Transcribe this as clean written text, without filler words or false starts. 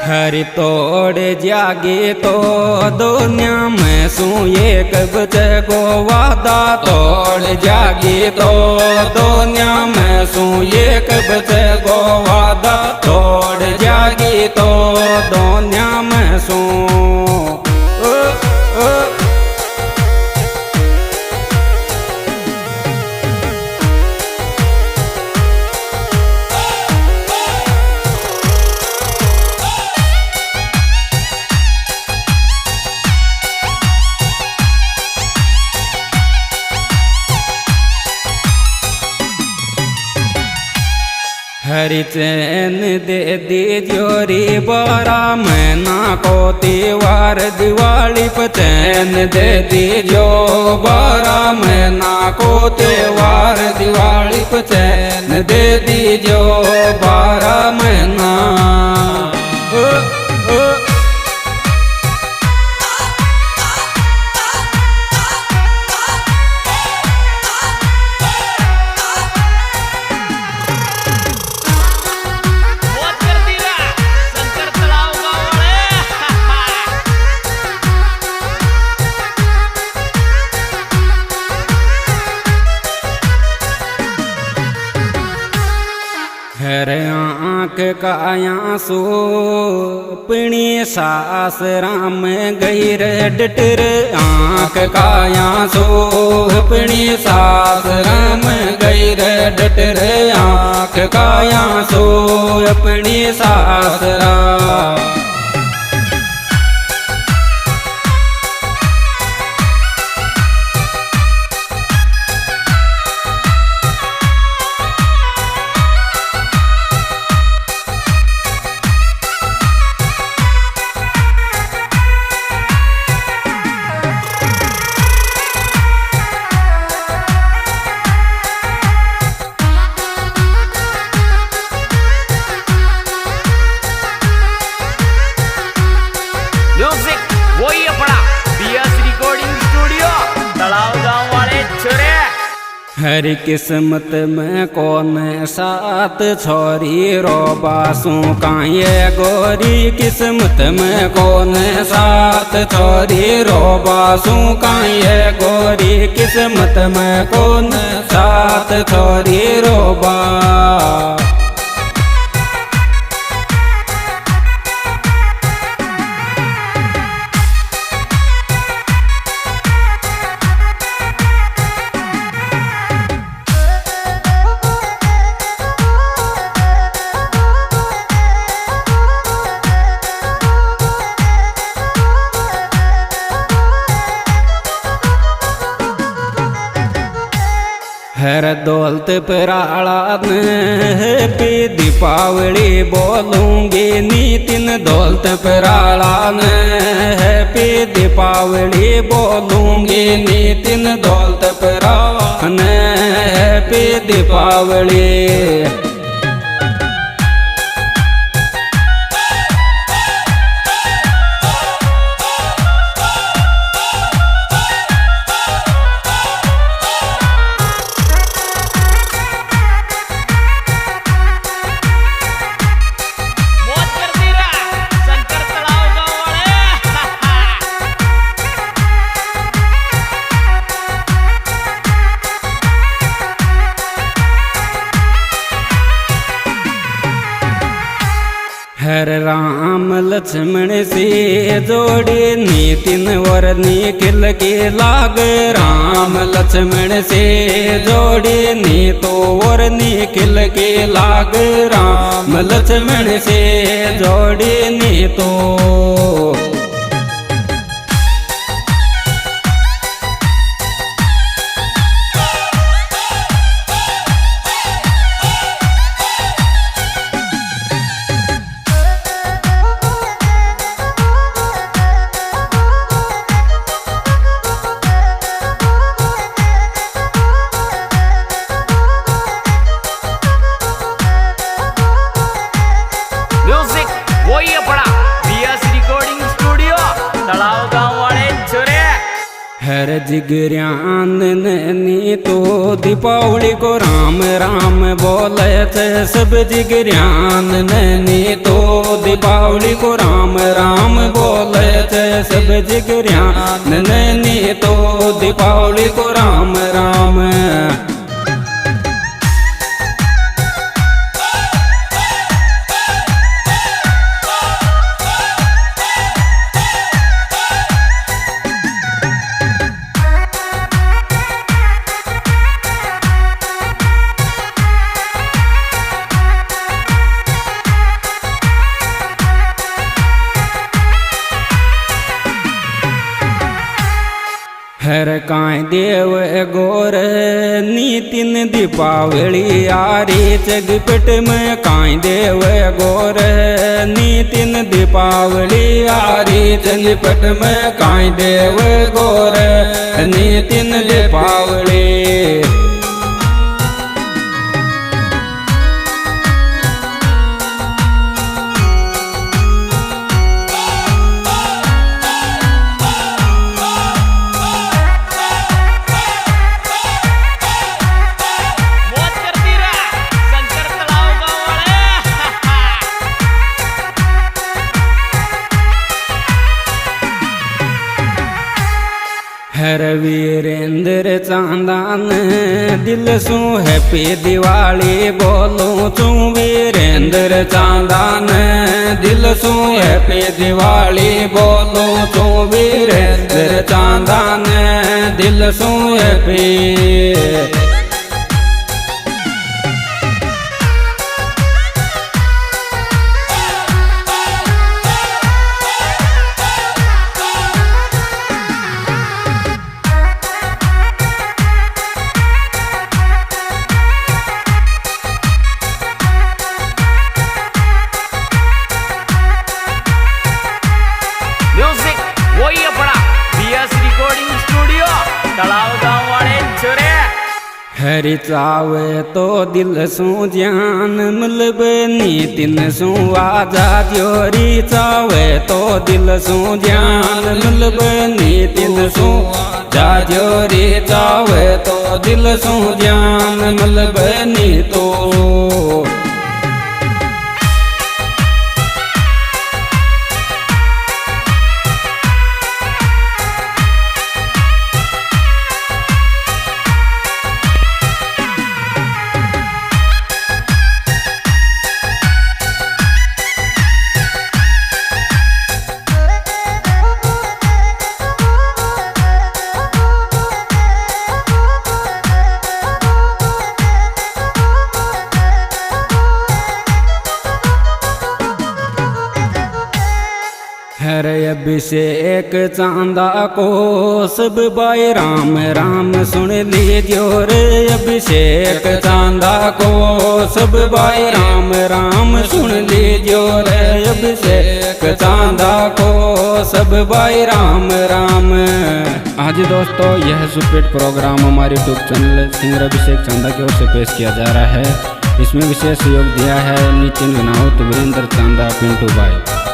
हरि तोड़ जागे तो दुनिया में सू एक बचे को वादा तोड़ जागे तो दुनिया में सू एक बचे को वादा तोड़ जागे तो दुनिया में सू हरि चैन दे दी जोरी बारा महीना को त्योहार दिवाली पर चैन दे दी जो बारा महीना को त्योहार दिवाली पर चैन दे दी जो बारा महीना हर आँख काया सो पिणी सास राम गई रे डटर आँख काया सो पिणी सास राम गई रे डटर आँख काया सो पिणी सास राम हर किस्मत में कौन सात छोरी रो बासू काये गोरी किस्मत में कौन सात छोरी रो बासू काये गोरी किस्मत में कौन सात छोरी रो बा हर दौलत पराला हैप्पी दीपावली बोलूंगी नितिन दौलत पराला हैप्पी दीपावली बोलूंगी नितिन दौलत पराला हैप्पी दीपावली हर राम लक्ष्मण से जोड़े नितिन वर निखिल के लाग राम लक्ष्मण से जोड़े नी तो वर निखिल के लाग राम लक्ष्मण से जोड़े नी तो म्यूजिक वही पड़ा BS रिकॉर्डिंग स्टूडियो। हर जिगर्यान नैनी तो दीपावली को राम राम बोले थे सब जिगर्यान नैनी तो दीपावली को राम राम बोले थे सब जिगर्यान नैनी तो दीपावली को राम राम। हर काय देव गोर नीतिन दीपावली आरी जगपट में काय देव गोर नीतिन दीपावली आरी जगपट में काय देव गोर नीतिन दीपावली। हर वीरेंद्र चांदान दिल सू हैप्पी दिवाली बोलूं तू वीरेंद्र चांदान दिल सू हैप्पी दिवाली बोलूं तू वीरेंद्र चांदान दिल सू हैप्पी। हरि चावे तो दिल सू ज्ञान मिलब नीतिन सू आजा जोरी चावे तो दिल सू ज्ञान मिलब नीतिन सू जा जोरी चावे तो दिल सू ज्ञान मिलब नी तो। हर अभिषेक चांदा को सब बाई राम राम सुन लीजियो रे अभिषेक चांदा को सब बाई राम राम सुन लीजियो रे अभिषेक चांदा को सब बाई राम राम। आज दोस्तों यह सुपरहिट प्रोग्राम हमारे यूट्यूब चैनल सिंगर अभिषेक चांदा की ओर से पेश किया जा रहा है। इसमें विशेष सहयोग दिया है नितिन विनावत वीरेंद्र चांदा पिंटू भाई।